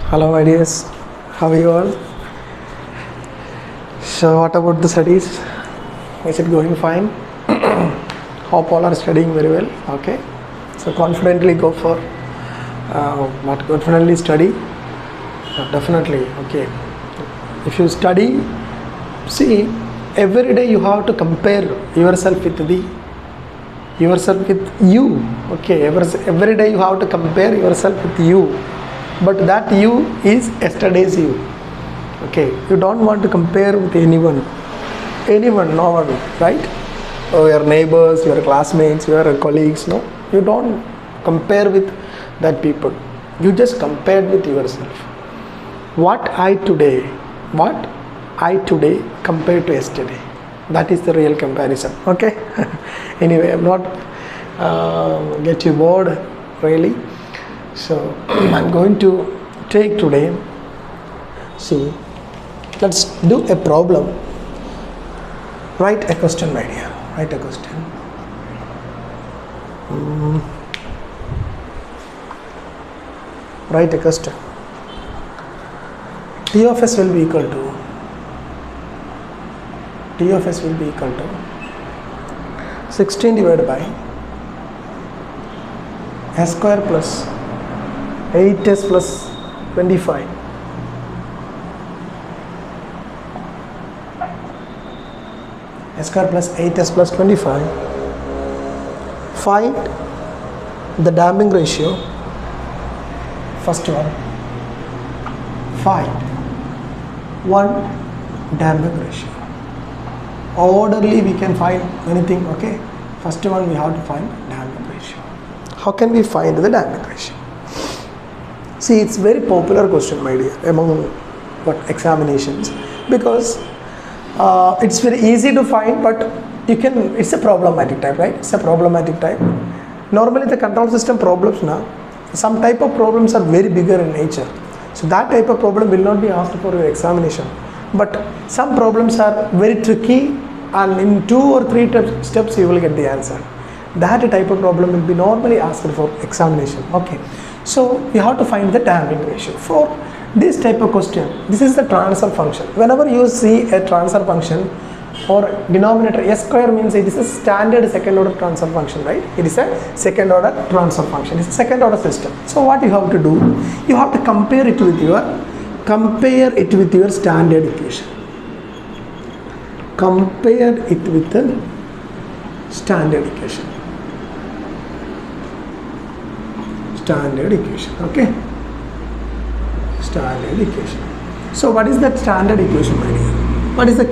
Hello my dears, how are you all? So what about the studies? Is it going fine? Hope all are studying very well. Okay, so confidently go for confidently study. Definitely. Okay, if you study, see, every day you have to compare yourself with you. Okay, every day you have to compare yourself with you, but that you is yesterday's you. Okay, you don't want to compare with anyone, no one, right? Or your neighbors, your classmates, your colleagues. No, you don't compare with that people. You just compared with yourself. What I today compared to yesterday. That is the real comparison. Okay. Anyway, I'm not get you bored really. So I'm going to take today. See, let's do a problem. Write a question, my dear. Write a question. Write a question. T of S will be equal to 16 divided by S square plus 8s plus 25. S square plus 8s plus 25. Find the damping ratio. First one. Find one damping ratio. Orderly we can find anything. Okay, first one we have to find damping ratio. How can we find the damping ratio? See, it's very popular question, my dear, among examinations, because it's very easy to find, but it's a problematic type, right? It's a problematic type. Normally the control system problems now, some type of problems are very bigger in nature, so that type of problem will not be asked for your examination. But some problems are very tricky, and in 2 or 3 steps you will get the answer. That type of problem will be normally asked for examination. Okay, so you have to find the damping ratio. For this type of question, this is the transfer function. Whenever you see a transfer function or denominator, S square means it is a standard second order transfer function, right? It is a second order transfer function. It's a second order system. So what you have to do, you have to compare it with your standard equation. Compare it with the standard equation. Okay, standard equation. So what is that standard equation, my dear? What is the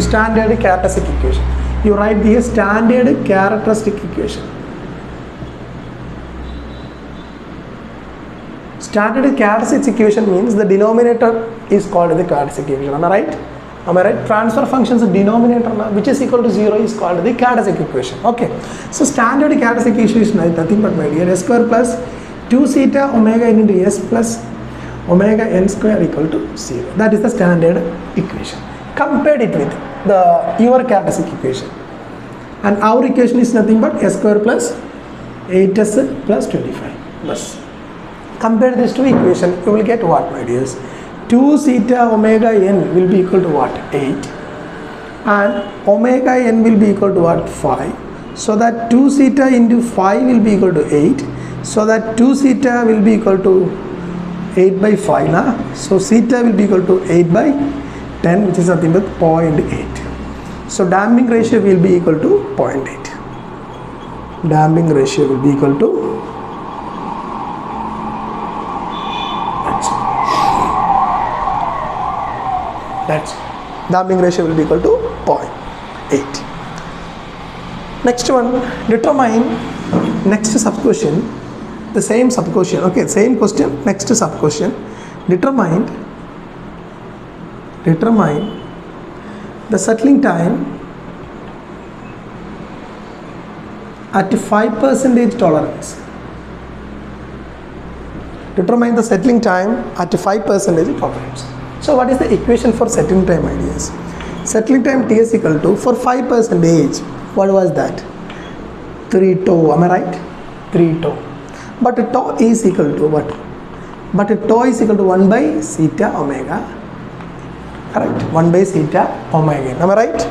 standard characteristic equation? You write the standard characteristic equation. Standard characteristic equation means the denominator is called the characteristic equation. Am I right? Transfer function's denominator, which is equal to 0, is called the characteristic equation. Okay. So standard characteristic equation is nothing but, my dear, S square plus 2 theta omega n into S plus omega n square equal to 0. That is the standard equation. Compared it with your characteristic equation. And our equation is nothing but S square plus 8s plus 25. Thus, compare these two equations, you will get what, my dears? 2 theta omega n will be equal to what? 8. And omega n will be equal to what? 5. So that 2 theta into 5 will be equal to 8. So that 2 theta will be equal to 8 by 5. So theta will be equal to 8 by 10, which is nothing but 0.8. So damping ratio will be equal to 0.8. Damping ratio will be equal to damping ratio will be equal to 0.8. Next one, determine next sub question, the same sub question. Okay, same question, next sub question. Determine the settling time at 5% tolerance. Determine the settling time at 5% tolerance. So what is the equation for settling time, ideas? Settling time T is equal to, for 5%, what was that? 3 tau, am I right? 3 tau. but tau is equal to what? But tau is equal to 1 by zeta omega, correct? 1 by zeta omega, am I right?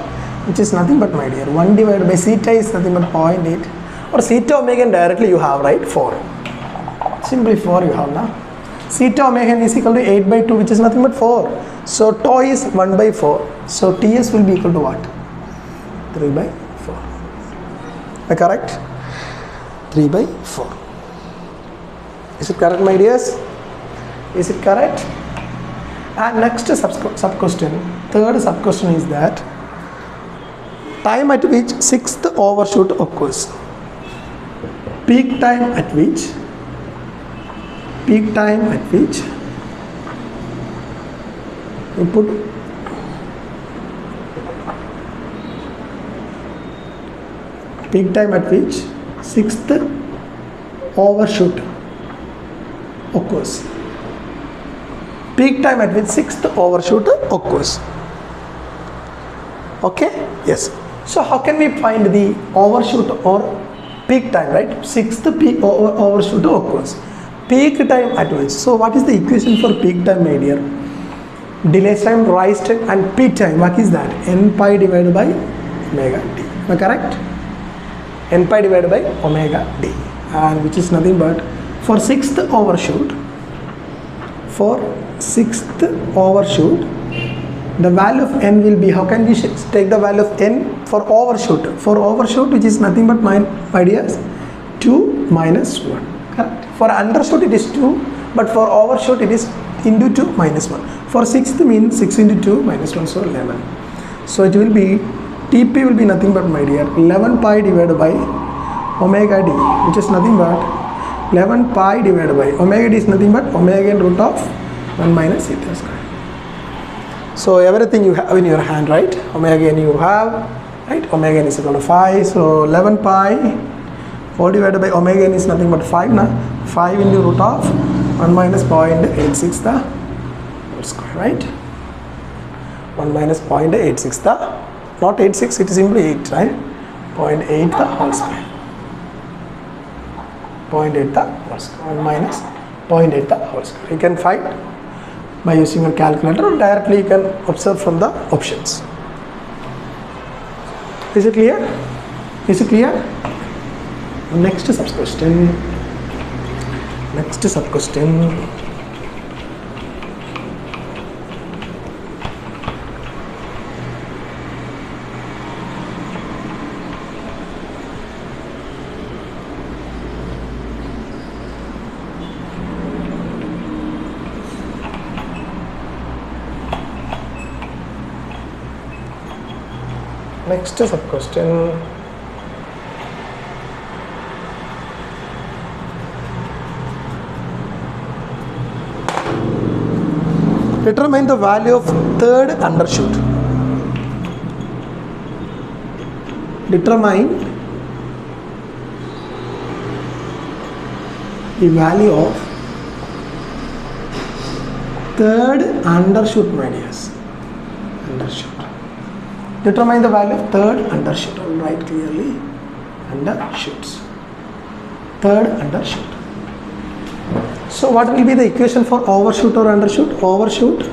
Which is nothing but, my dear, 1 divided by zeta is nothing but 0.8, or zeta omega directly you have, right? 4, simply 4 you have now. Zeta omega is equal to 8 by 2, which is nothing but 4. So tau is 1 by 4, so Ts will be equal to what? 3 by 4. Am I correct? 3 by 4. Is it correct, my dears? Is it correct? And next sub question, third sub question is that time at which sixth overshoot occurs. Peak time at which you put peak time at which sixth overshoot occurs. Peak time at which sixth overshoot occurs. Okay? Yes. So how can we find the overshoot or peak time, right? Sixth peak overshoot occurs. Peak time at which? So what is the equation for peak time, my dear? Delay time, rise time, and peak time. What is that? N pi divided by omega d. Am I correct? N pi divided by omega d, and which is nothing but for sixth overshoot. The value of n will be, how can we take the value of n for overshoot? For overshoot, which is nothing but, my dears, 2 minus 1. Correct? For undershoot it is 2, but for overshoot it is into 2 minus 1. For sixth means 6 into 2 minus 1, so 11. So it will be, Tp will be nothing but, my dear, 11 pi divided by omega d, which is nothing but 11 pi divided by omega d is nothing but omega n root of 1 minus zeta square. So everything you have in your hand, right? Omega n you have, right? Omega n is equal to 5. So 11 pi 4 divided by omega n is nothing but 5 now. 5 into root of 1 minus 0.86 the whole square, right? 1 minus 0.86 the, not 86, it is simply 8, right? 0.8 the whole square. 0.8 the whole square. 1 minus 0.8 the whole square. You can find by using your calculator, or directly you can observe from the options. Is it clear? Is it clear? Next sub question. Next sub question. Determine the value of third undershoot. Determine the value of third undershoot, my dears. Undershoot. Determine the value of third undershoot. I will write clearly. Undershoots. Third undershoot. So what will be the equation for overshoot or undershoot? Overshoot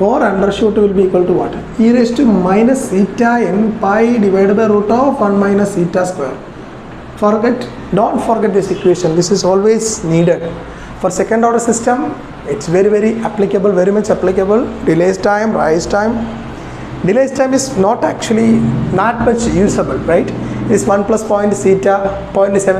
or undershoot will be equal to what? E raised to minus zeta n pi divided by root of 1 minus zeta square. Don't forget this equation. This is always needed. For second order system, it's very applicable, very much applicable. Delays time, rise time. Delays time is not much usable, right? It's 1 plus 0.7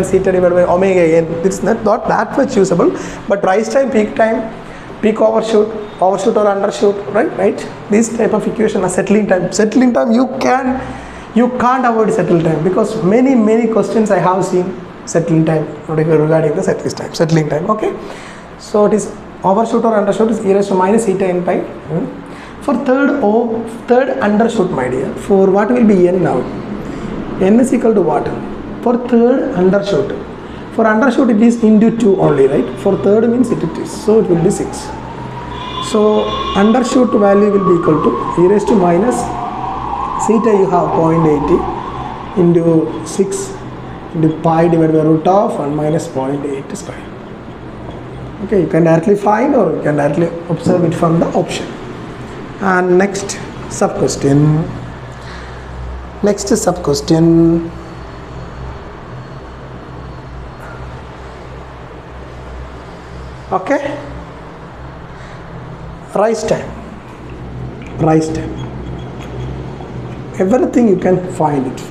zeta divided by omega n. It's not that much usable. But rise time, peak overshoot or undershoot, right? This type of equation are settling time. Settling time, you can't avoid settling time, because many questions I have seen settling time regarding the settling time. Okay, so it is overshoot or undershoot is e raised to minus zeta n pi. For third undershoot, my dear, for what will be n now? N is equal to what? For third undershoot. For undershoot it is into 2 only, right? For third means it is, so it will be 6. So undershoot value will be equal to e raised to minus zeta, you have 0.80 into 6 into pi divided by root of 1 minus 0.8 square. Okay, you can directly find or you can directly observe it from the option. And next sub question. Okay, rise time. Everything you can find it.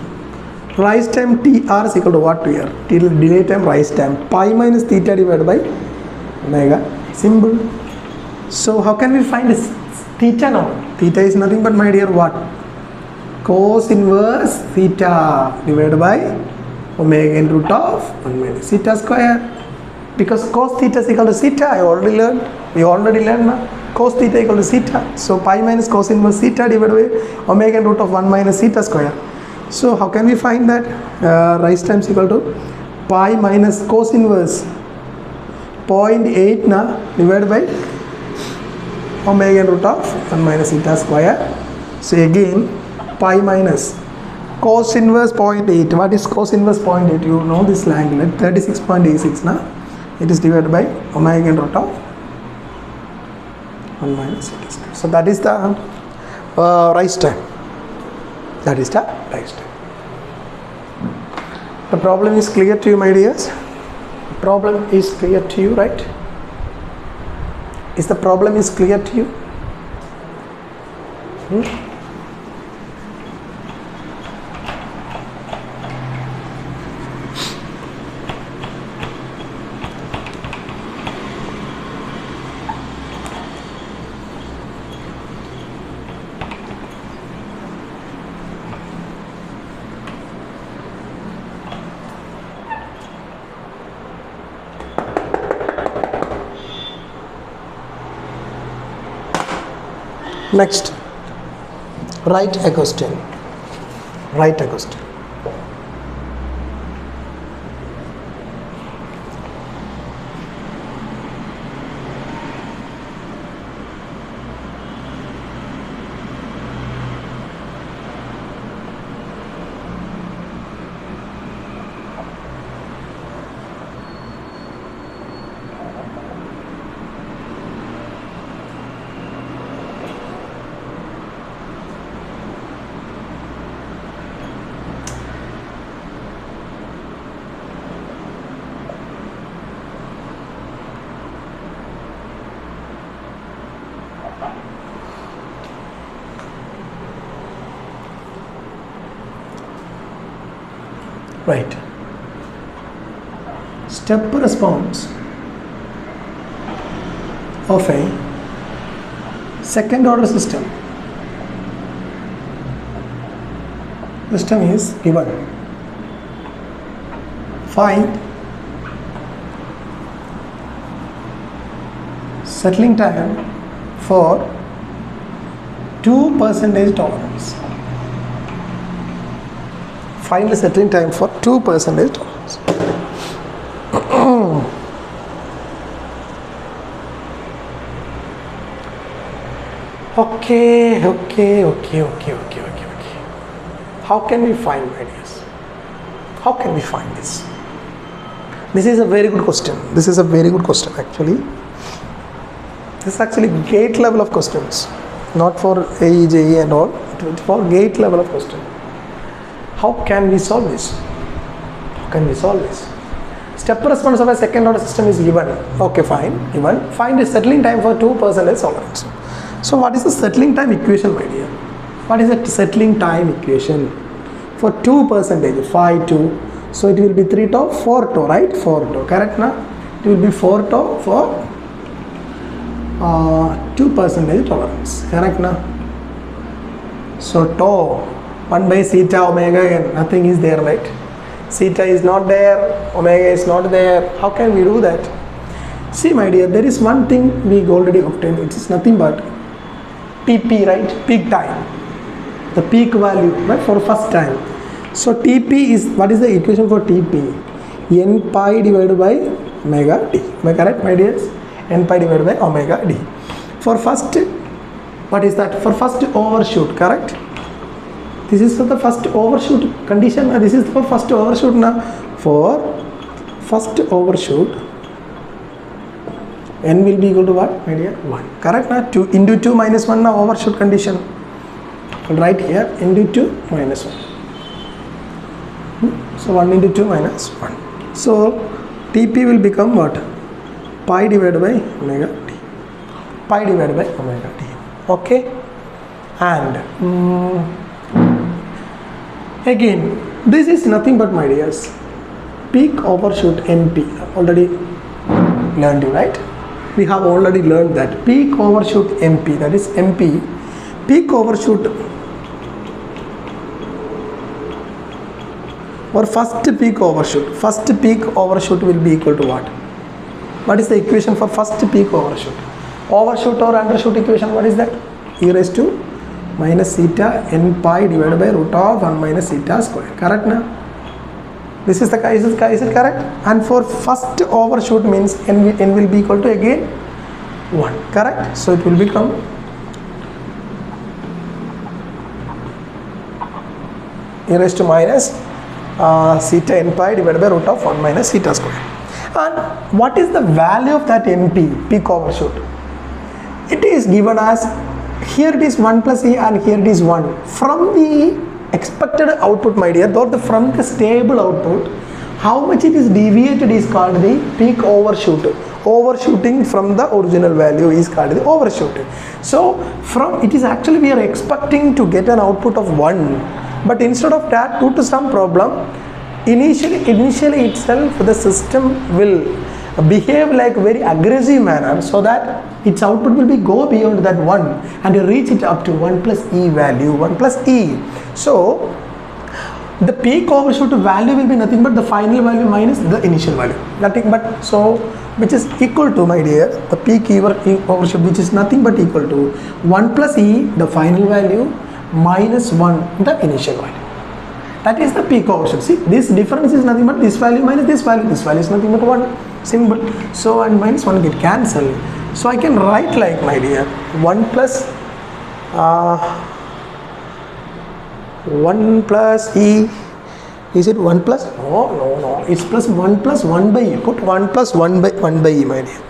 Rise time TR is equal to what here? Delay time, rise time. Pi minus theta divided by omega. Simple. So how can we find this theta now? Theta is nothing but, my dear, what? Cos inverse theta divided by omega in root of 1 minus theta square. Because cos theta is equal to theta, we already learned now. Cos theta equal to theta. So pi minus cos inverse theta divided by omega in root of 1 minus theta square. So how can we find that? Rise time is equal to pi minus cos inverse 0.8 divided by omega in root of 1 minus theta square. So again, pi minus cos inverse 0.8. What is cos inverse 0.8? You know this angle, 36.86 now. It is divided by omega in root of 1 minus theta square. So that is the rise time. The problem is clear to you, my dears? The problem is clear to you, right? Is the problem is clear to you? Next, write a question. Right. Step response of a second order system. System is given. Find settling time for 2% tolerance. Find the settling time for 2% tolerance. Okay. How can we find ideas? How can we find this? This is a very good question. Actually. This is actually gate level of questions, not for AE, JE and all. It's for gate level of question. How can we solve this? Step response of a second order system is given. Okay, fine. Given. Find the settling time for 2% tolerance. So what is the settling time equation, my dear? What is the settling time equation for 2%? 5 2. So it will be 3 tau, 4 tau, right? 4 tau, correct now? It will be 4 tau for 2% tolerance, correct now? So tau 1 by theta omega n, nothing is there, right? Theta is not there, omega is not there. How can we do that? See, my dear, there is one thing we already obtained. It is nothing but TP, right? Peak time, the peak value, right, for first time. So TP is, what is the equation for TP? N pi divided by omega d. Am I correct, my dears? N pi divided by omega d. For first, what is that? For first overshoot, correct? This is for the first overshoot condition. This is for first overshoot now. for first overshoot, n will be equal to what, my dear? 1. Correct? Now 2 into 2 minus 1 now overshoot condition. Right here into 2 minus 1. So 1 into 2 minus 1. So Tp will become what? Pi divided by omega t. Pi divided by omega t. Okay? And again, this is nothing but, my dears, peak overshoot NP. Already learned you, right? We have already learned that peak overshoot MP, that is MP, peak overshoot or first peak overshoot will be equal to what? What is the equation for first peak overshoot? Overshoot or undershoot equation, what is that? E raised to minus theta n pi divided by root of 1 minus theta square. Correct now? This is the case, is it correct? And for first overshoot means n will be equal to again 1. Correct? So it will become e raised to minus theta n pi divided by root of 1 minus theta square. And what is the value of that NP, peak overshoot? It is given as, here it is 1 plus E and here it is 1. From the expected output, my dear, though from the stable output, how much it is deviated is called the peak overshoot. Overshooting from the original value is called the overshoot. So from it is actually we are expecting to get an output of 1, but instead of that, due to some problem, initially itself the system will behave like very aggressive manner, so that its output will be go beyond that 1 and reach it up to 1 plus E value, 1 plus E. So the peak overshoot value will be nothing but the final value minus the initial value, nothing but, so which is equal to, my dear, the peak overshoot, which is nothing but equal to 1 plus E, the final value, minus 1, the initial value. That is the peak overshoot. See, this difference is nothing but this value minus this value. This value is nothing but 1. Simple. So, and minus 1 get cancelled. So, I can write like, my dear, 1 plus 1 plus E. Is it 1 plus? No. It's plus 1 plus 1 by E. Put 1 plus 1 by E, my dear.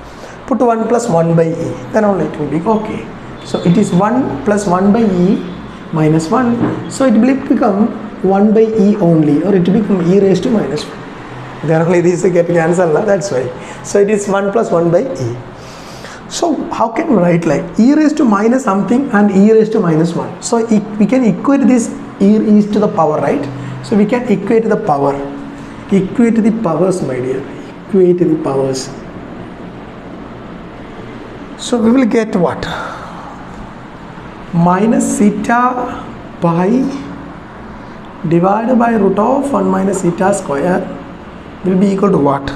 Put 1 plus 1 by E. Then only it will be okay. So, it is 1 plus 1 by E minus 1. So, it will become 1 by E only, or it will become E raised to minus 1. Then only these get cancelled, that's why. So it is 1 plus 1 by E. So how can we write like E raised to minus something and E raised to minus 1? So we can equate this E raised to the power, right? So we can equate the power. Equate the powers, my dear. Equate the powers. So we will get what? Minus theta pi divided by root of 1 minus theta square will be equal to what?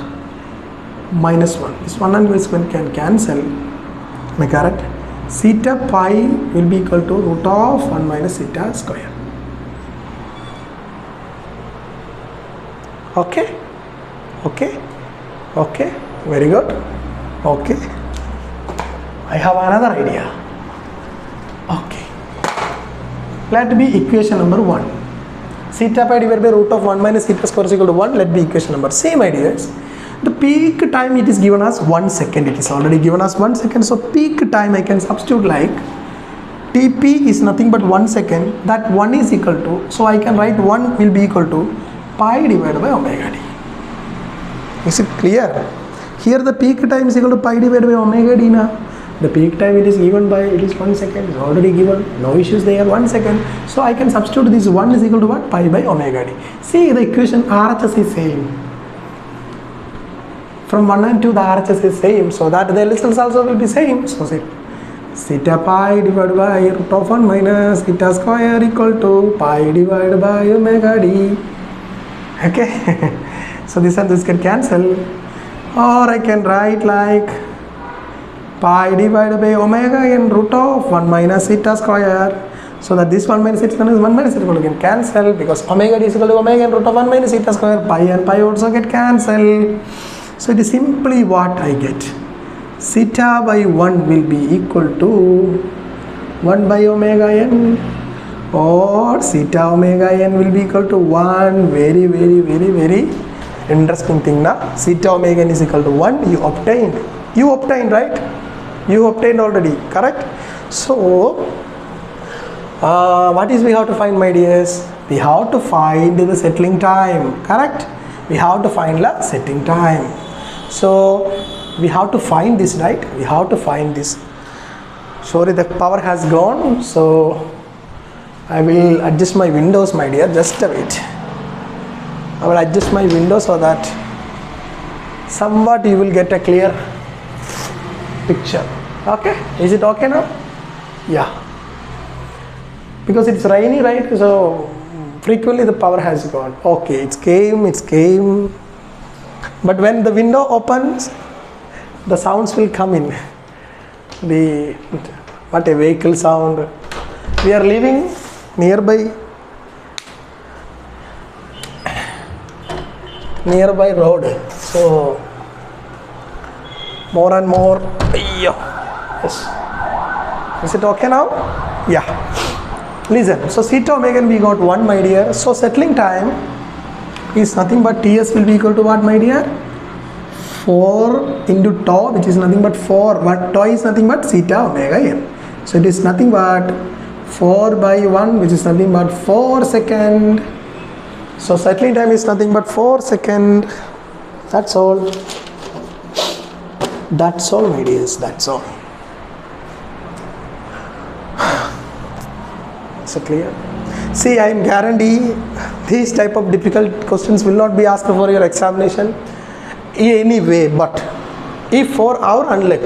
Minus 1. This 1 and this 1 can cancel. Am I correct? Theta pi will be equal to root of 1 minus theta square. Okay? Very good. Okay. I have another idea. Okay. Let be equation number 1. Theta pi divided by root of 1 minus theta square is equal to 1. Let be equation number. Same ideas. The peak time it is given as 1 second. It is already given as 1 second. So peak time I can substitute like Tp is nothing but 1 second. That 1 is equal to. So I can write 1 will be equal to pi divided by omega d. Is it clear? Here the peak time is equal to pi divided by omega d now. The peak time it is given by, it is 1 second, it's already given, no issues there, 1 second. So I can substitute this 1 is equal to what? Pi by omega d. See, the equation RHS is same. From 1 and 2 the RHS is same, so that the results also will be same. So see, theta pi divided by root of 1 minus theta square equal to pi divided by omega d. Okay. So this and this can cancel. Or I can write like pi divided by omega n root of 1 minus theta square. So that this 1 minus theta square is 1 minus theta square can cancel, because omega d is equal to omega n root of 1 minus theta square. Pi and pi also get cancelled. So it is simply what I get. Theta by 1 will be equal to 1 by omega n, or theta omega n will be equal to 1. Very Interesting thing na, theta omega n is equal to 1. You obtained, right? You obtained already, correct? So what is we have to find, my dears? We have to find the settling time, correct? We have to find the setting time. So we have to find this, right? We have to find this. Sorry, the power has gone, so I will adjust my windows, my dear. Just a bit. I will adjust my window so that somewhat you will get a clear picture. Okay, is it okay now? Yeah, because it's rainy, right? So frequently the power has gone. Okay, it's came, but when the window opens, the sounds will come in. What a vehicle sound. We are living nearby road, so more and more. Yes, is it okay now? Yeah, listen. So theta omega n we got 1, my dear. So settling time is nothing but Ts will be equal to what, my dear? 4 into tau, which is nothing but 4. But tau is nothing but theta omega n. So it is nothing but 4 by 1, which is nothing but 4 seconds. So settling time is nothing but 4 seconds. That's all. That's all, my dears. That's all. So clear? See, I am guarantee these type of difficult questions will not be asked for your examination anyway. But if for our unluck,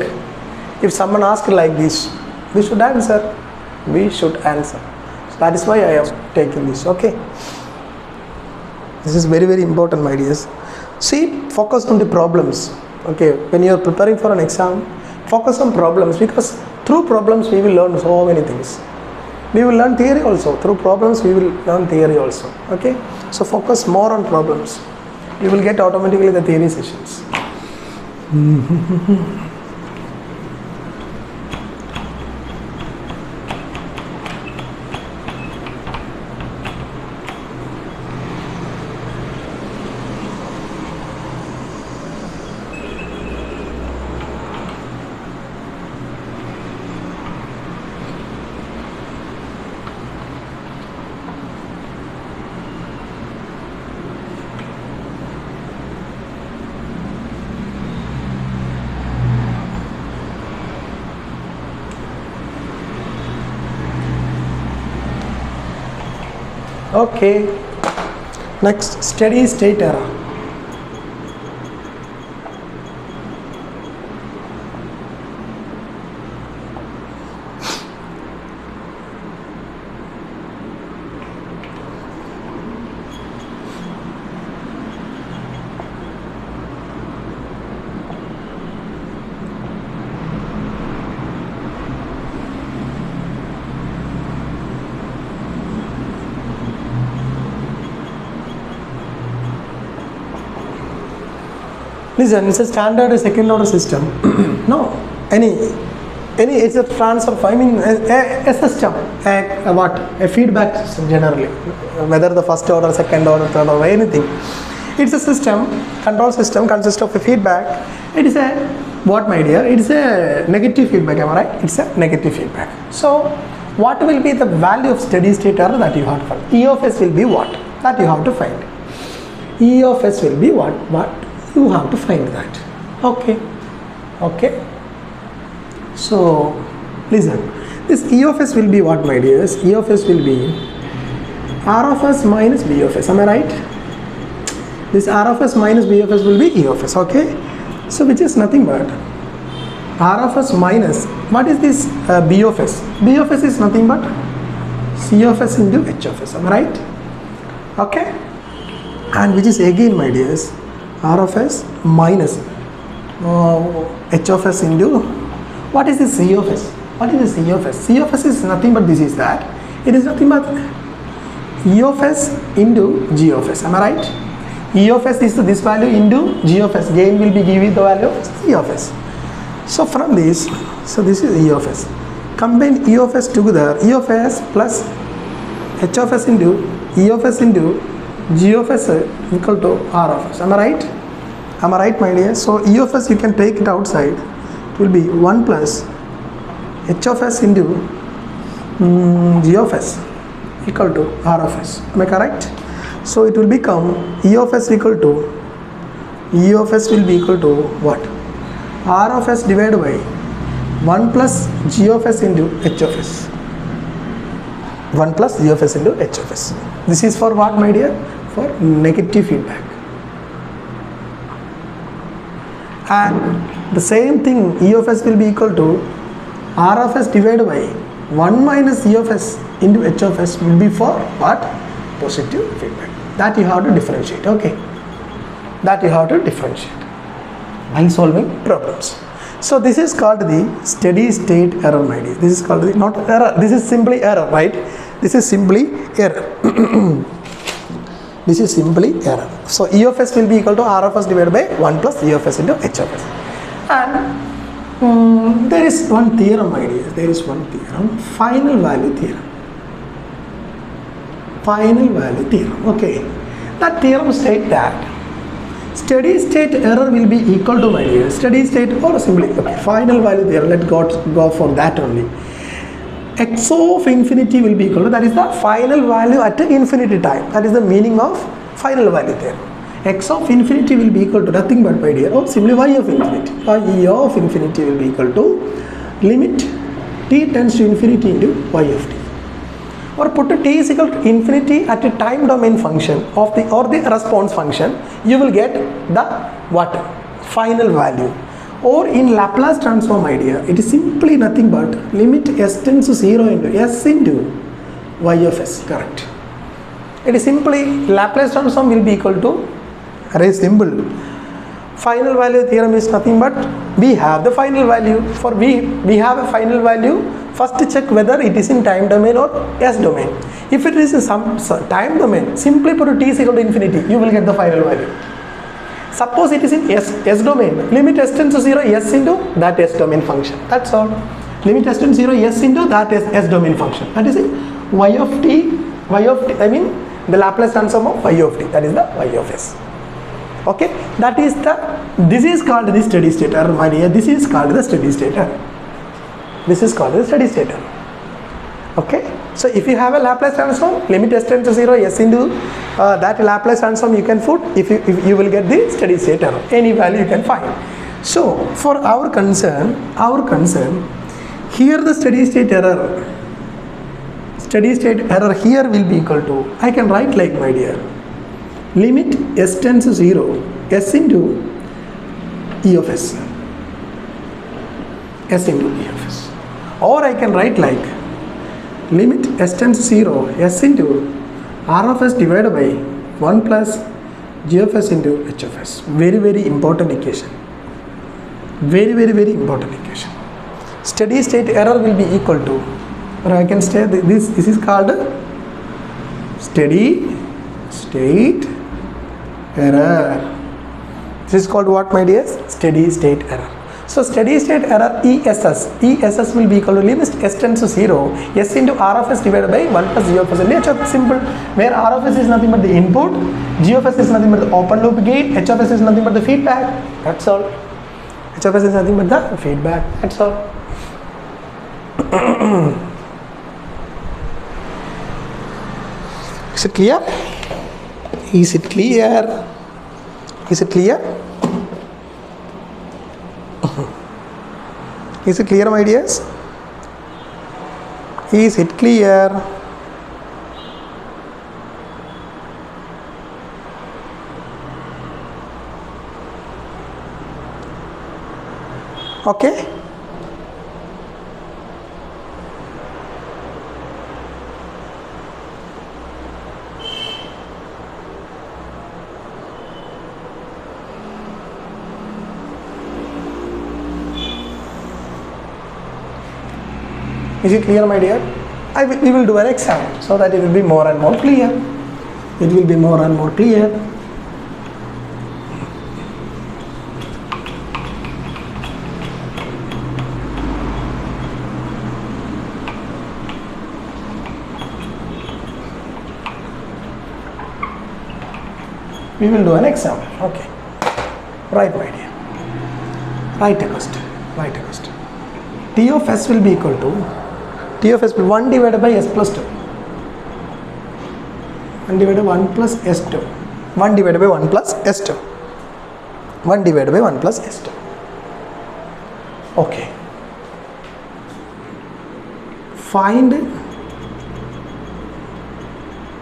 if someone asks like this, we should answer. So that is why I have taken this. Okay, this is very, very important, my dears. See, focus on the problems. Okay, when you are preparing for an exam, focus on problems, because through problems we will learn so many things. We will learn theory also. Through problems we will learn theory also. Okay, so focus more on problems. You will get automatically the theory sessions. Okay, next, steady state error. Listen, it's a standard second order system. No, it's a transfer. I mean, a system, a feedback system generally, whether the first order, second order, third order, anything. It's a system, control system consists of a feedback. It is a what, my dear? It is a negative feedback. Am I right? It's a negative feedback. So, what will be the value of steady state error that you have to find? E of s will be what? That you have to find. E of s will be what? You have to find that. Okay, so listen, this E of s will be what, my dears? E of s will be R of s minus B of s. Am I right? This R of s minus B of s will be E of s. Okay, so which is nothing but R of s minus, what is this B of s? B of s is nothing but C of s into H of s. Am I right? Okay, and which is again, my dears, R of s minus H of s into, what is this C of s? What is this C of s? C of s is nothing but this is that. It is nothing but E of s into G of s. Am I right? E of s is this value into G of s. Gain will be given the value of C of s. So from this, so this is E of s. Combine E of s together. E of s plus H of s into E of s into G of s equal to R of s. Am I right? Am I right, my dear? So E of s you can take it outside. It will be 1 plus H of s into G of s equal to R of s. Am I correct? So it will become E of s equal to will be equal to what? R of s divided by 1 plus G of s into H of s. 1 plus G of s into H of s. This is for what, my dear? For negative feedback. And the same thing, E of s will be equal to R of s divided by 1 minus E of s into H of s will be for what? Positive feedback. That you have to differentiate. Okay, that you have to differentiate while solving problems. So this is called the steady state error, my dear. This is called the, not error, this is simply error, right? This is simply error. This is simply error. So E of s will be equal to R of s divided by 1 plus E of s into H of s. And there is one theorem, my dear. There is one theorem, final value theorem. Final value theorem. Okay, that theorem states that steady state error will be equal to, my dear, steady state, or simply, okay, final value theorem, let's go for that only. X of infinity will be equal to, that is the final value at infinity time. That is the meaning of final value theorem. X of infinity will be equal to nothing but, my dear, simply y of infinity. Y of infinity will be equal to limit t tends to infinity into y of t. Or put t is equal to infinity at a time domain function of the, or the response function, you will get the what? Final value. Or in Laplace transform, idea, it is simply nothing but limit s tends to 0 into s into y of s. Correct. It is simply Laplace transform will be equal to array symbol. Final value theorem is nothing but we have the final value. For we have a final value. First check whether it is in time domain or s domain. If it is in some time domain, simply put t is equal to infinity, you will get the final value. Suppose it is in s domain, limit s tends to 0 s into that s domain function. That's all. Limit s tends to 0 s into that s domain function. That is it. Y of t, I mean the Laplace transform of y of t. That is the y of s. Okay, that is the, this is called the steady state error, my dear. This is called the steady state error. This is called the steady state error. Okay, so if you have a Laplace transform, limit s tends to 0 s into that Laplace transform you can put, if you will get the steady state error, any value you can find. So for our concern, here the steady state error here will be equal to, I can write like, my dear, limit s tends to 0 s into E of s, s into E of s. Or I can write like limit s tends to 0 s into R of s divided by 1 plus G of s into H of s. Very, very important equation. Very, very, very important equation. Steady state error will be equal to, or I can say this is called steady state error. This is called what, my dear? Steady state error. So steady state error ESS will be equal to limit s tends to 0 s into R of s divided by 1 plus G of s. Nature simple, where R of s is nothing but the input, G of s is nothing but the open loop gain, H of s is nothing but the feedback. That's all. H of s is nothing but the feedback. That's all. Is it clear? Is it clear? Is it clear? Is it clear, my dears? Is it clear? Okay. Is it clear, my dear? We will do an example so that it will be more and more clear. It will be more and more clear. We will do an example. Okay. Right, my dear. Write a question. Write a question. T of s will be equal to T of s 1 divided by s plus 2. 1 divided by 1 plus s2. 1 divided by 1 plus s2. 1 divided by 1 plus s2. Okay. Find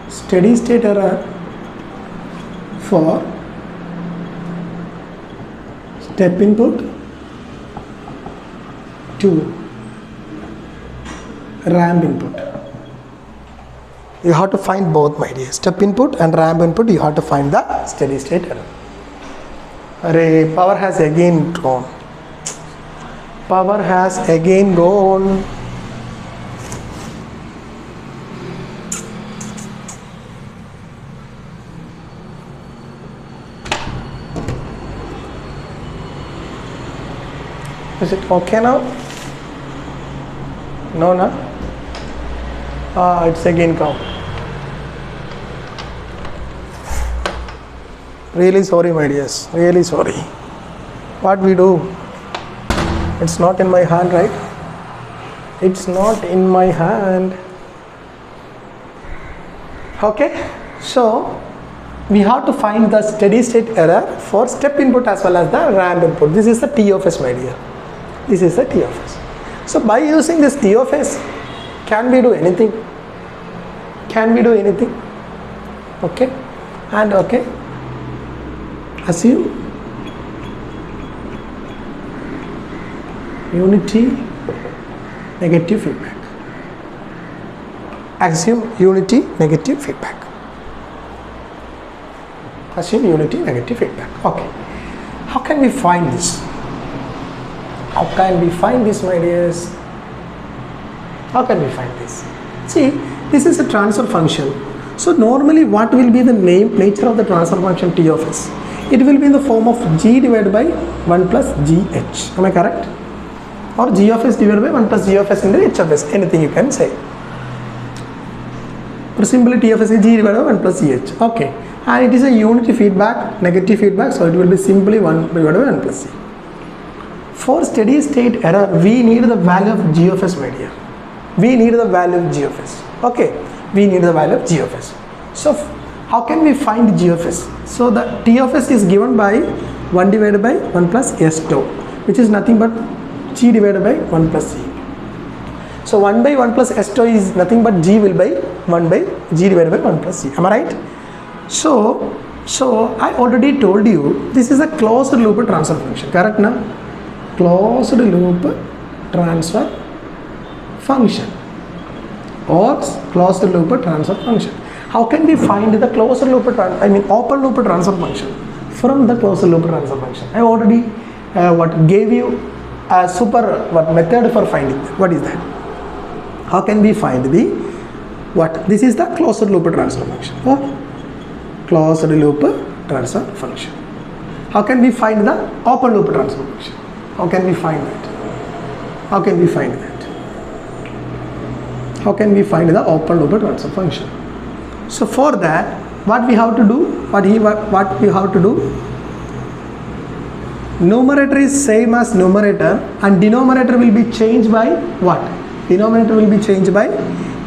steady state error for step input to ramp input. You have to find both, my dear. Step input and ramp input, you have to find the steady state error. Array, power has again gone. Power has again gone. Is it okay now? No, no? It's again come. Really sorry, my dears. Really sorry. What we do? It's not in my hand, right? It's not in my hand. Okay? So, we have to find the steady state error for step input as well as the ramp input. This is the T of s, my dear. This is the T of s. So by using this T of s, can we do anything? Can we do anything? Okay. And okay. Assume unity negative feedback. Assume unity negative feedback. Assume unity negative feedback. Okay. How can we find this? How can we find this, my dears? How can we find this? See, this is a transfer function. So normally what will be the nature of the transfer function T of s? It will be in the form of g divided by 1 plus gh. Am I correct? Or g of s divided by 1 plus g of s into h of s. Anything you can say. Or simply T of s is g divided by 1 plus gh. Okay. And it is a unity feedback, negative feedback. So it will be simply 1 divided by 1 plus c. For steady state error, we need the value of g of s, my dear. We need the value of g of s. Okay, we need the value of g of s. So, how can we find g of s? So, the t of s is given by 1 divided by 1 plus s tau, which is nothing but g divided by 1 plus c. So, 1 by 1 plus s tau is nothing but g will by 1 by g divided by 1 plus c. Am I right? So I already told you this is a closed loop transfer function. Correct now? Closed loop transfer function or closed loop transfer function. How can we find the closed loop open loop transfer function from the closed loop transfer function? I already gave you a super method for finding that. What is that? How can we find this is the closed loop transfer function or closed loop transfer function. How can we find the open loop transfer function? How can we find that? How can we find that? How can we find the open loop transfer function? So for that, what we have to do? What we have to do? Numerator is same as numerator, and denominator will be changed by what? Denominator will be changed by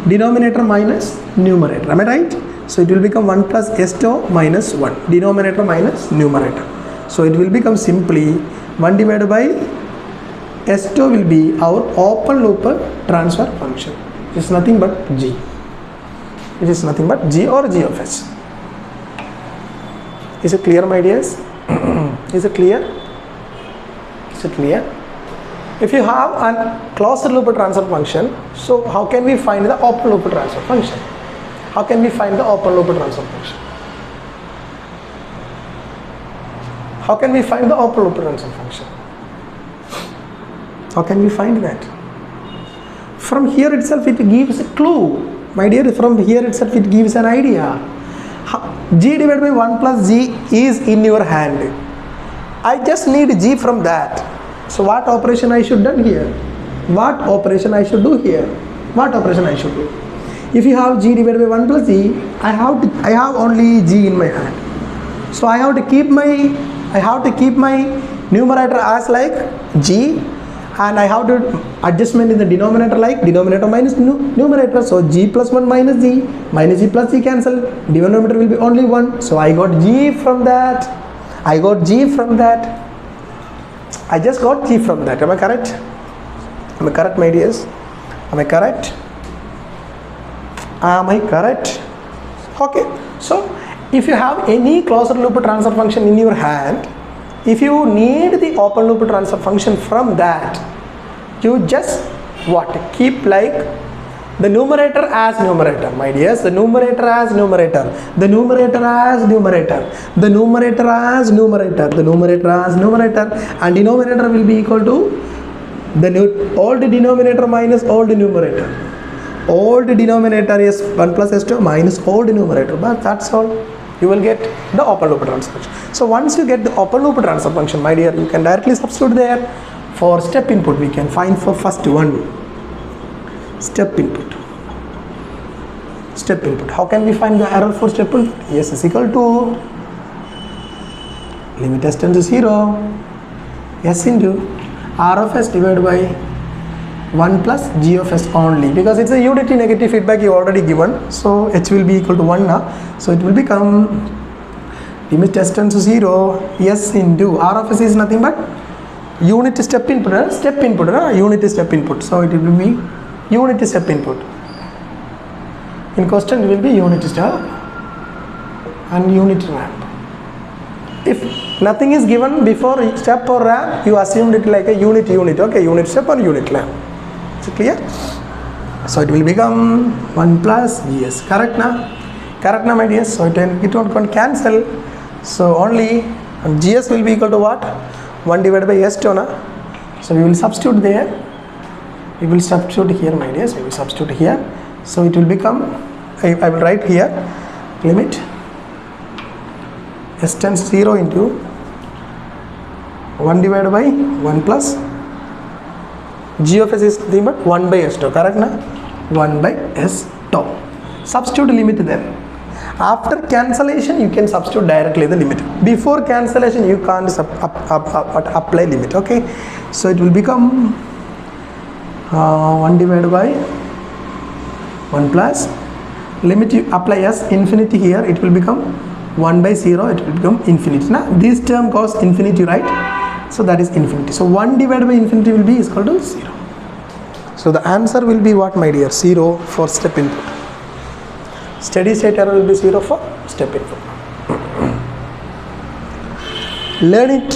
denominator minus numerator. Am I right? So it will become 1 plus s tau minus 1. Denominator minus numerator. So it will become simply 1 divided by s tau will be our open loop transfer function. It is nothing but g. It is nothing but g or g of s. Is it clear, my dears? Is it clear? Is it clear? If you have a closed loop transfer function, so how can we find the open loop transfer function? How can we find the open loop transfer function? How can we find the open loop transfer function? How can we find that? From here itself it gives a clue. My dear, from here itself it gives an idea. G divided by 1 plus g is in your hand. I just need g from that. So what operation I should do here? What operation I should do here? What operation I should do? If you have g divided by 1 plus g, I have only g in my hand. So I have to keep my numerator as like g, and I have to adjustment in the denominator like denominator minus numerator. So g plus 1 minus g plus g cancel, denominator will be only 1. So I got g from that. I just got g from that. Am I correct? Am I correct, my dears? Am I correct? Okay. So if you have any closed loop transfer function in your hand, if you need the open loop transfer function from that, you just keep like the numerator as numerator, my dears, the numerator as numerator, and denominator will be equal to the old denominator minus old numerator. Old denominator is 1 plus s2 minus old numerator, but that's all. You will get the open loop transfer function. So once you get the open loop transfer function, my dear, you can directly substitute there. For step input, we can find for first one. Step input. How can we find the error for step input? S is equal to limit s tends to 0, s into r of s divided by 1 plus g of s only, because it's a unity negative feedback you already given. So h will be equal to 1 now. So it will become limit s tends to 0, s into r of s is nothing but unit step input. Unit step input. So it will be unit step input. In question it will be unit step and unit ramp. If nothing is given before step or ramp, you assumed it like a unit. Okay, unit step or unit ramp. Is it clear? So it will become 1 plus gs. Correct now, my dear? So it won't cancel. So only gs will be equal to what? 1 divided by s2 na? So we will substitute there. We will substitute here, my dears. We will substitute here. So it will become, I will write here, limit s tends 0 into 1 divided by 1 plus g of s is nothing but 1 by s2. Correct na? 1 by s2. Substitute limit then. After cancellation, you can substitute directly the limit. Before cancellation, you can't apply limit. Okay, so it will become 1 divided by 1 plus limit. You apply as infinity here, it will become 1 by 0. It will become infinity. Now this term goes infinity, right? So that is infinity. So 1 divided by infinity will be equal to 0. So the answer will be what, my dear? 0 for step input. Steady state error will be 0 for step input. Learn it,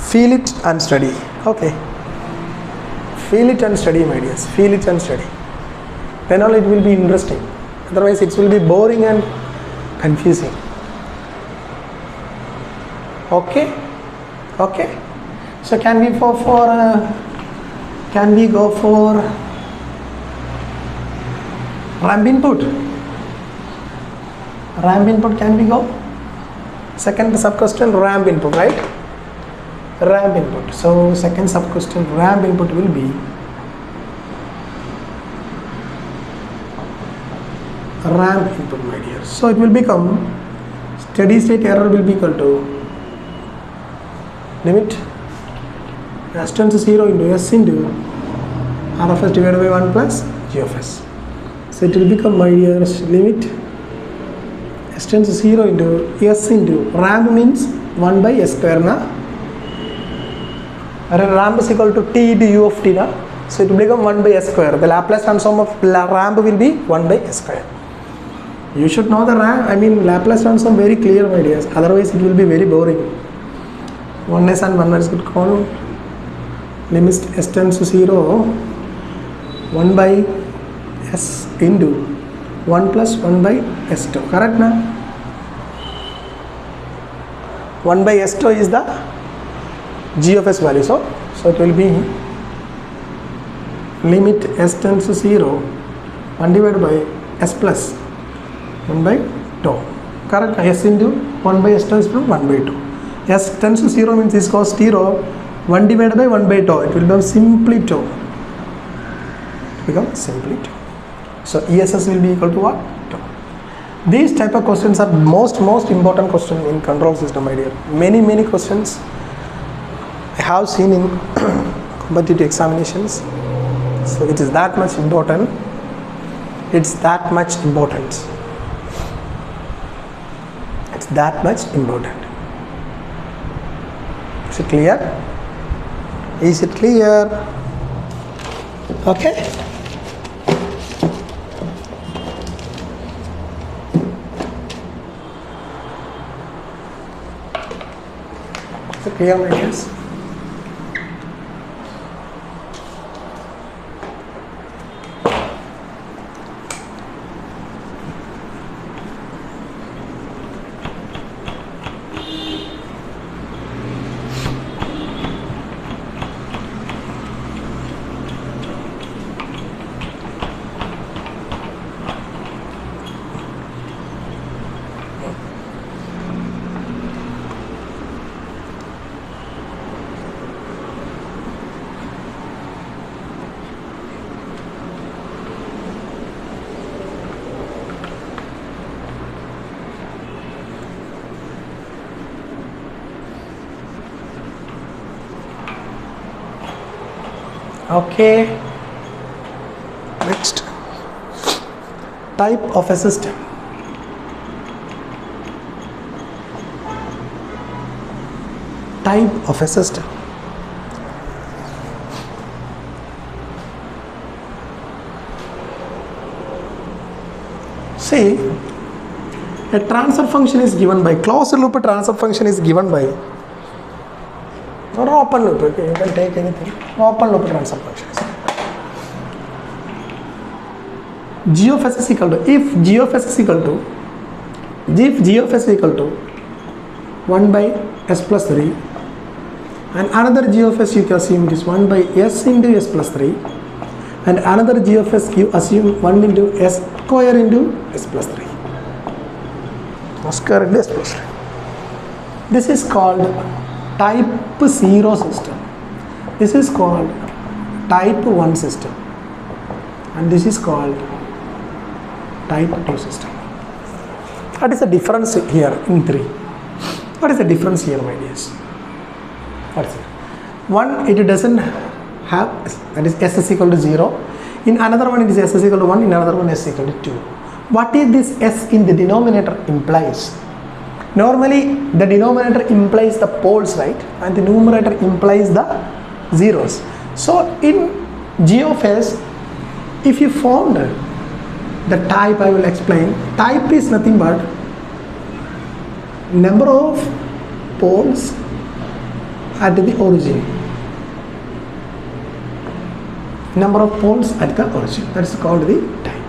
feel it and study. Okay. Feel it and study, my dears. Feel it and study. Then only it will be interesting. Otherwise it will be boring and confusing. Okay. So can we go for ramp input? Ramp input, can we go? Second sub question, ramp input, right? Ramp input. So second sub question, ramp input will be ramp input, my dear. So it will become steady state error will be equal to limit s tends to 0 into s into r of s divided by 1 plus g of s. So it will become, my dear, limit s tends to 0 into s into ramp means 1 by s square na. Ramp is equal to t into u of t na. So it will become 1 by s square. The Laplace transform of ramp will be 1 by s square. You should know the ramp, Laplace transform very clear, my dears. Otherwise it will be very boring. 1s and 1s could call limit s tends to 0, 1 by s into 1 plus 1 by s2. Correct na? 1 by s2 is the g of s value. So it will be limit s tends to 0, 1 divided by s plus 1 by 2. Correct? S into 1 by s2 is 1 by 2. S tends to 0 means this goes 0. 1 divided by 1 by 2. It will become simply 2. So ESS will be equal to what? 2. These type of questions are most important question in control system, my dear. Many questions I have seen in competitive examinations. So it is that much important. It's that much important. It's that much important. Is it clear? Is it clear? Okay. Is it clear, my dears? Okay, next, type of a system. Type of a system. See, a transfer function is given by, closed loop transfer function is given by, or open loop, okay, you can take anything, open loop transfer functions. G of s is equal to, if g of s is equal to 1 by s plus 3, and another g of s you can assume it is 1 by s into s plus 3, and another g of s you assume 1 into s square into s plus 3. Square into s plus 3. This is called type 0 system. This is called type 1 system, and this is called type 2 system. What is the difference here in 3? What is the difference here, my dears? What is it? One, it doesn't have, that is s is equal to 0. In another one it is s is equal to 1, in another one s is equal to 2. What is this s in the denominator implies? Normally the denominator implies the poles, right, and the numerator implies the zeros. So in g of s, if you found the type, I will explain. Type is nothing but number of poles at the origin. Number of poles at the origin, that is called the type.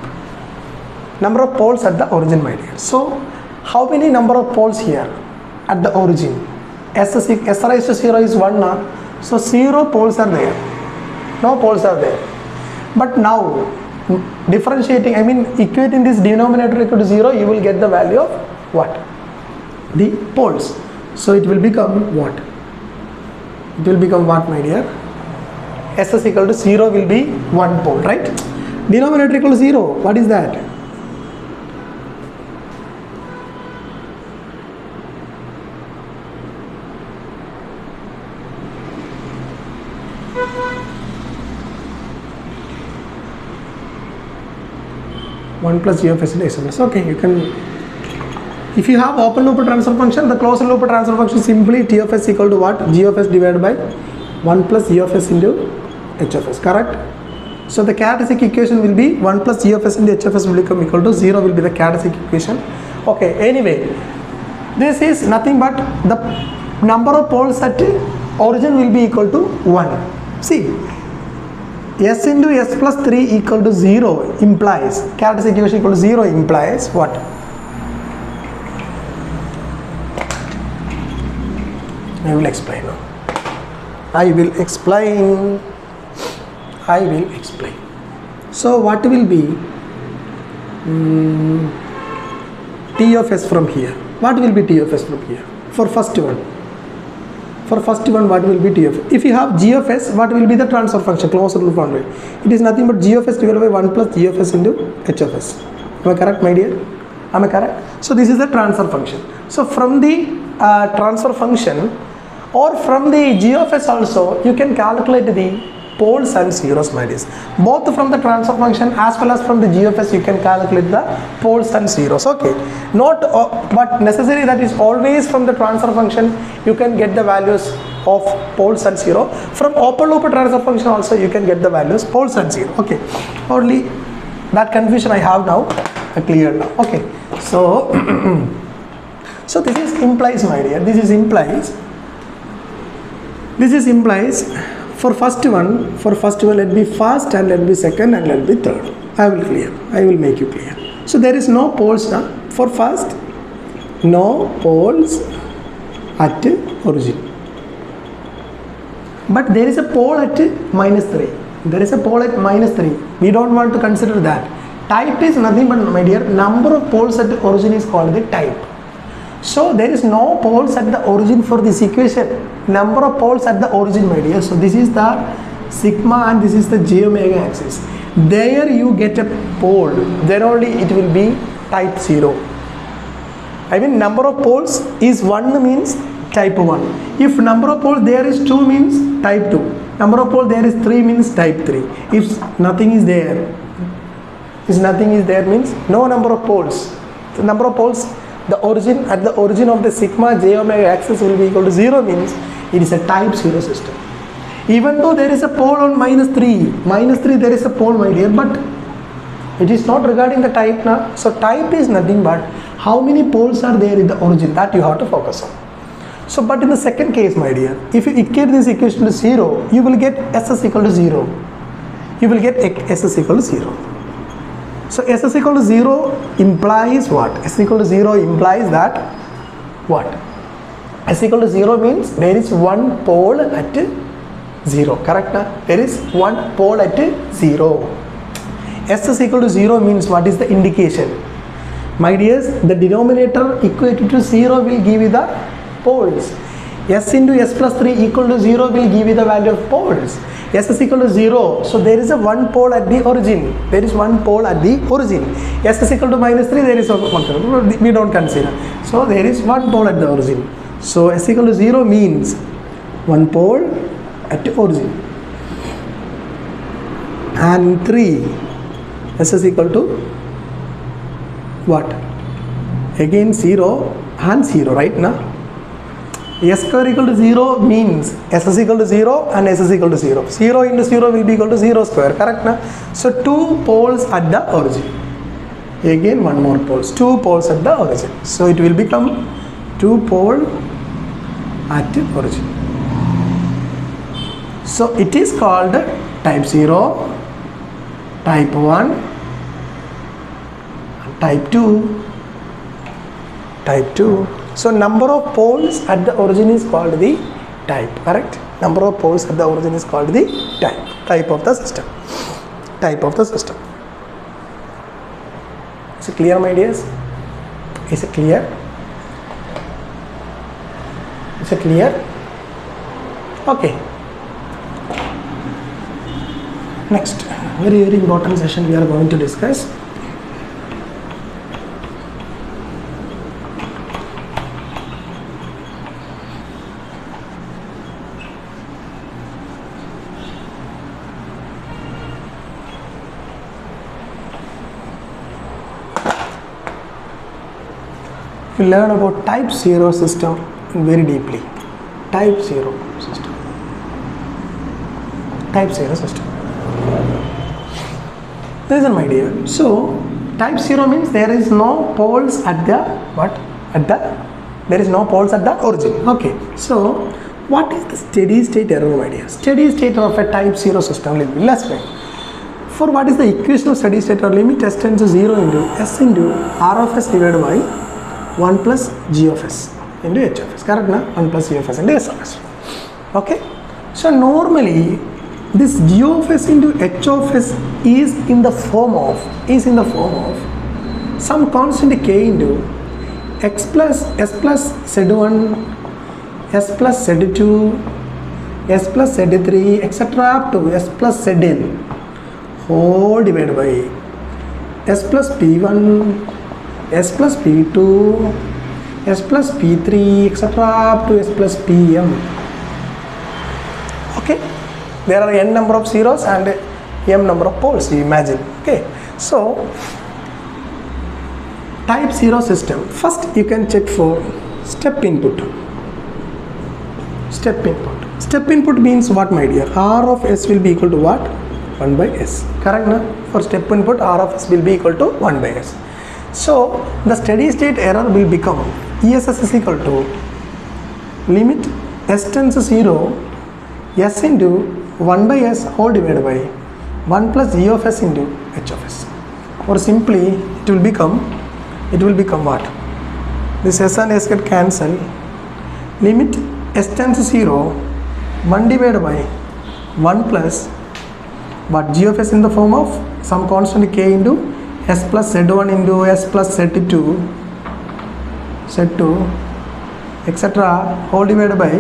Number of poles at the origin, my dear. So how many number of poles here at the origin? S raised to 0 is 1 now, so 0 poles are there, no poles are there. But now differentiating, I mean equating this denominator equal to 0, you will get the value of what? The poles. So it will become what? It will become what, my dear? S is equal to 0 will be 1 pole, right? Denominator equal to 0, what is that? One plus g of s into s plus. Okay, you can, if you have open loop transfer function, the closed loop transfer function simply t of s equal to what? G of s divided by 1 plus g of s into h of s, correct? So the characteristic equation will be 1 plus g of s into h of s will become equal to 0 will be the characteristic equation. Okay, anyway, this is nothing but the number of poles at origin will be equal to 1. See, s into s plus 3 equal to 0 implies, characteristic equation equal to 0 implies what? I will explain now. I will explain. So what will be t of s from here? What will be t of s from here? For first one. For first one, what will be t of s? If you have g of s, what will be the transfer function, closed loop boundary? It is nothing but g of s divided by 1 plus g of s into h of s. Am I correct, my dear? Am I correct? So this is the transfer function. So from the transfer function or from the g of s also you can calculate the poles and zeros, my dears. Both from the transfer function as well as from the g of s you can calculate the poles and zeros. Okay, not but necessary that is always from the transfer function you can get the values of poles and zero. From open loop transfer function also you can get the values poles and zero. Okay, only that confusion I have now clear now. Okay, so so this is implies, my dear, this is implies for first one let be first and let be second and let be third. I will make you clear. So there is no poles now. For first, no poles at origin, but there is a pole at -3. There is a pole at -3. We don't want to consider that. Type is nothing but, my dear, number of poles at the origin is called the type. So there is no poles at the origin for this equation. Number of poles at the origin, my dear. So this is the sigma and this is the j omega axis. There you get a pole, then only it will be type 0. I mean number of poles is 1 means type 1. If number of poles there is 2 means type 2. Number of poles there is 3 means type 3. If nothing is there, means no number of poles. The number of poles, the origin at the origin of the sigma j omega axis will be equal to 0 means it is a type 0 system. Even though there is a pole on -3 there is a pole, my dear, but it is not regarding the type now. So type is nothing but how many poles are there in the origin, that you have to focus on. So but in the second case, my dear, if you equate this equation to 0, you will get s is equal to 0. You will get s is equal to 0. So s is equal to 0 implies what? S equal to 0 implies that what? S equal to 0 means there is one pole at 0, correct? There is one pole at 0. S is equal to 0 means what is the indication? My dears, the denominator equated to 0 will give you the poles. S into s plus 3 equal to 0 will give you the value of poles. S is equal to 0, so there is a one pole at the origin. There is one pole at the origin. S is equal to -3, there is one, we don't consider. So there is one pole at the origin. So s equal to 0 means one pole at the origin. And 3, s is equal to what? Again 0 and 0, right now? S square equal to 0 means s is equal to 0 and s is equal to 0. 0 into 0 will be equal to 0 square, correct? Na? So 2 poles at the origin. Again one more poles, 2 poles at the origin. So it will become 2 pole at the origin. So it is called type 0, type 1, type 2, type 2. So number of poles at the origin is called the type, correct? Number of poles at the origin is called the type of the system. Type of the system. Is it clear, my dears? Is it clear? Is it clear? Okay. Next, very important session we are going to discuss. We learn about type 0 system very deeply. Type 0 system. Type 0 system. Listen, my dear. So type 0 means there is no poles at the what? There is no poles at the origin. Okay. So what is the steady state error, my dear? Steady state of a type 0 system. Let's try. For what is the equation of steady state error? Limit s tends to 0 into s into r of s divided by 1 plus g of s into h of s, correct? Na? 1 plus g of s into s of s. Okay. So normally this g of s into h of s is in the form of some constant k into x plus s plus z1, s plus z2, s plus z3, etc. up to s plus zn whole divided by s plus p1, s plus p2, s plus p3, etc. up to s plus pm. Okay, there are n number of zeros and m number of poles, you imagine. Okay, so type 0 system, first you can check for step input. Step input means what, my dear? R of s will be equal to what? 1 by s. Correct, na? For step input, R of s will be equal to 1 by s. So the steady state error will become ESS is equal to limit s tends to 0, s into 1 by s whole divided by 1 plus g of s into h of s. Or simply it will become what? This s and s get cancelled. Limit s tends to 0, 1 divided by 1 plus what, g of s in the form of some constant k into s plus z1 into s plus z2 etc. whole divided by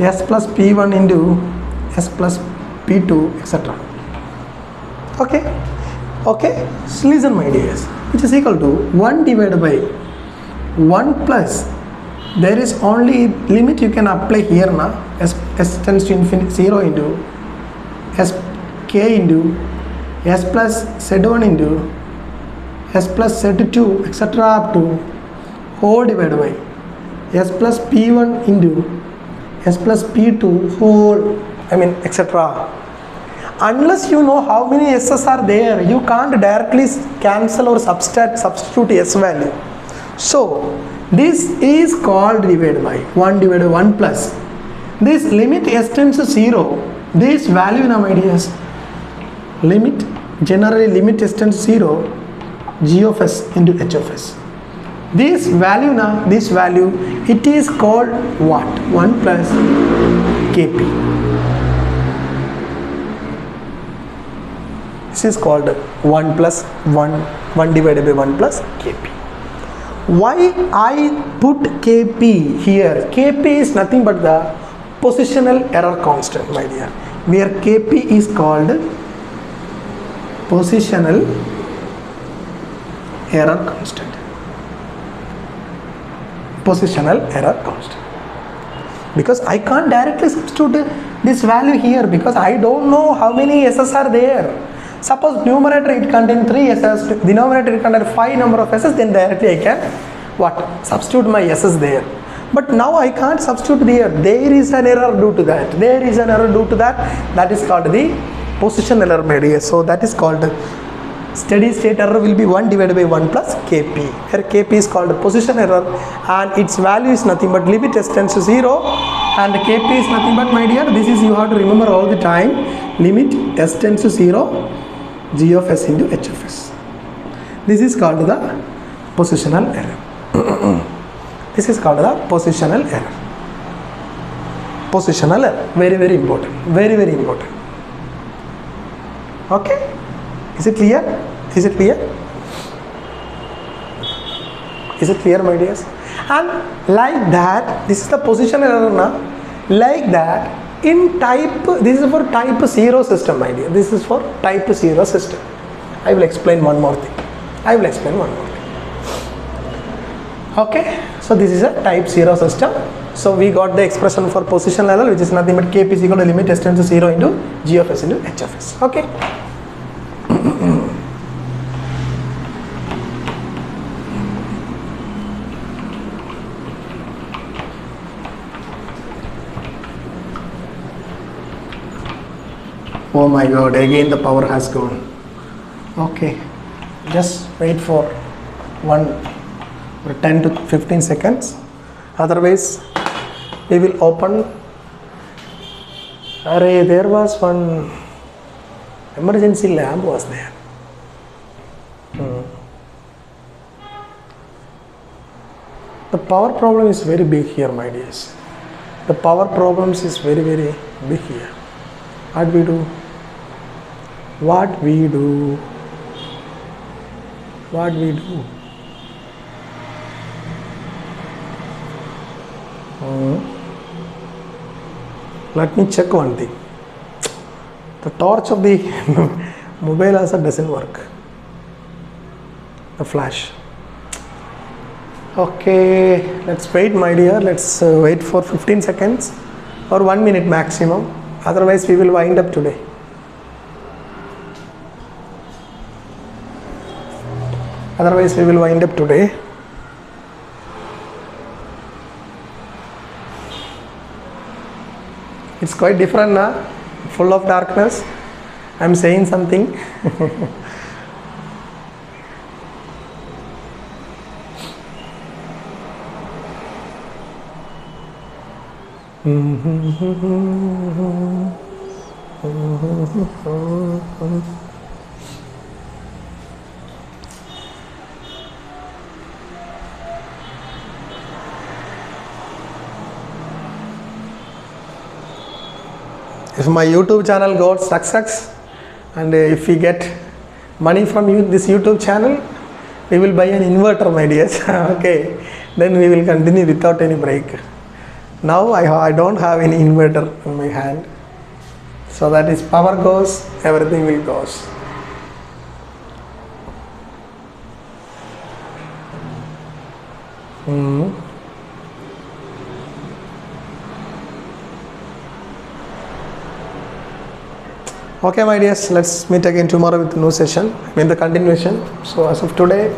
s plus p1 into s plus p2 etc. Okay, so listen, my dears, which is equal to 1 divided by 1 plus, there is only limit you can apply here now, s tends to infinity 0 into s k into s plus z1 into s plus z2 etc. up to whole divided by s plus p1 into s plus p2 whole, etc. Unless you know how many s's are there, you can't directly cancel or substitute s value. So this is called divided by 1 divided by 1 plus this limit s tends to 0, this value, now my dears, generally limit s tends to 0, g of s into h of s. This value, it is called what? 1 plus kp. This is called 1 plus 1 divided by 1 plus kp. Why I put kp here? Kp is nothing but the positional error constant, my dear, where kp is called positional error constant. Because I can't directly substitute this value here because I don't know how many s's are there. Suppose numerator it contains 3 s's, denominator it contains 5 number of s's, then directly I can substitute my s's there. But now I can't substitute there. There is an error due to that. That is called the position error, my dear. So that is called steady state error will be 1 divided by 1 plus kp. Here kp is called position error and its value is nothing but limit s tends to 0 and kp is nothing but, my dear, this is you have to remember all the time, limit s tends to 0, g of s into h of s. This is called the positional error. This is called the positional error. Very, very important. Okay, is it clear? Is it clear, my dears? And like that, this is the positional error now. Like that, in type, this is for type 0 system, my dear. This is for type 0 system. I will explain one more thing. Okay, so this is a type 0 system. So we got the expression for positional error, which is nothing but kp is equal to limit s tends to 0 into g of s into h of s. Okay. Oh my god, again the power has gone. Okay, just wait for 10 to 15 seconds. Otherwise, we will open. There was one emergency lamp was there. The power problem is very big here, my dears. The power problems is very, very big here. What we do? Let me check one thing. The torch of the mobile also doesn't work. The flash. Okay, let's wait, my dear. Let's wait for 15 seconds or 1 minute maximum. Otherwise, we will wind up today. Otherwise, we will wind up today. It's quite different now, full of darkness. I'm saying something. If my YouTube channel goes success, and if we get money from this YouTube channel, we will buy an inverter, my dears. Okay, then we will continue without any break. Now I don't have any inverter in my hand, so that is power goes, everything will goes. Okay, my dears, let's meet again tomorrow with a new session, the continuation. So as of today,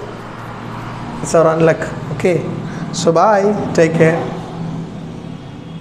it's our unluck. Okay, so bye, take care.